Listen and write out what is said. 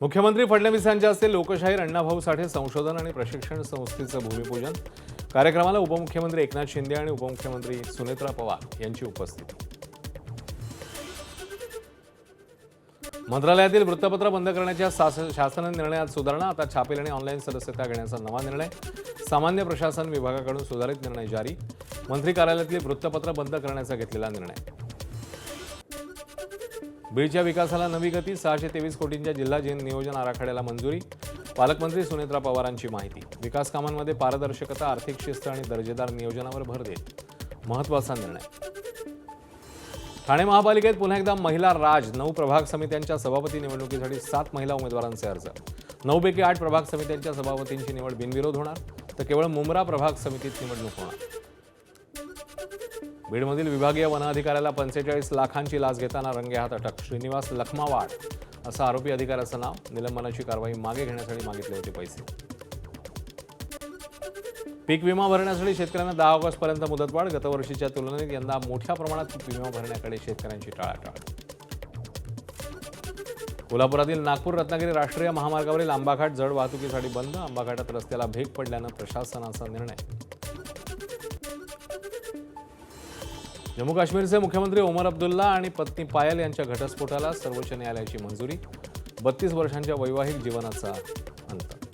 मुख्यमंत्री फडणवीस यांच्या हस्ते लोकशाहीर अण्णाभाऊ साठे संशोधन आणि प्रशिक्षण संस्थेचं भूमिपूजन। कार्यक्रमाला उपमुख्यमंत्री एकनाथ शिंदे आणि उपमुख्यमंत्री सुनेत्रा पवार यांची उपस्थिती। मंत्रालयातील वृत्तपत्र बंद करण्याच्या शासन निर्णयात सुधारणा। आता छापील आणि ऑनलाईन सदस्यता घेण्याचा नवा निर्णय। सामान्य प्रशासन विभागाकडून सुधारित निर्णय जारी। मंत्री कार्यालयातील वृत्तपत्र बंद करण्याचा घेतलेला निर्णय। बीडच्या विकासाला नवी गती। 623 कोटींच्या जिल्हा नियोजन आराखड्याला मंजुरी। पालकमंत्री सुनेत्रा पवारांची माहिती। विकास कामांमध्ये पारदर्शकता, आर्थिक शिस्त आणि दर्जेदार नियोजनावर भर देत महत्त्वाचा निर्णय। ठाणे महापालिकेत पुन्हा एकदा महिला राज। 9 प्रभाग समित्यांच्या सभापती निवडणुकीसाठी 7 महिला उमेदवारांचे अर्ज। 9 पैकी 8 प्रभाग समित्यांच्या सभापतींची निवड बिनविरोध होणार, तर केवळ मुंब्रा प्रभाग समितीत निवडणूक होणार। बीडमधील विभागीय वन अधिकाऱ्याला 45 लाखांची लाच घेताना रंगेहात अटक। श्रीनिवास लखमावाड असं आरोपी अधिकाऱ्याचं नाव। निलंबनाची कारवाई मागे घेण्यासाठी मागितले होते पैसे। पीक विमा भरण्यासाठी शेतकऱ्यांना 10 ऑगस्टपर्यंत मुदतवाढ। गतवर्षीच्या तुलनेत यंदा मोठ्या प्रमाणात पीक विमा भरण्याकडे शेतकऱ्यांची टाळाटाळ। कोल्हापुरातील नागपूर रत्नागिरी राष्ट्रीय महामार्गावरील आंबाघाट जड वाहतुकीसाठी बंद। आंबाघाटात रस्त्याला भेग पडल्यानं प्रशासनाचा निर्णय। जम्मू काश्मीरचे मुख्यमंत्री ओमर अब्दुल्ला आणि पत्नी पायल यांच्या घटस्फोटाला सर्वोच्च न्यायालयाची मंजुरी। 32 वर्षांच्या वैवाहिक जीवनाचा अंत।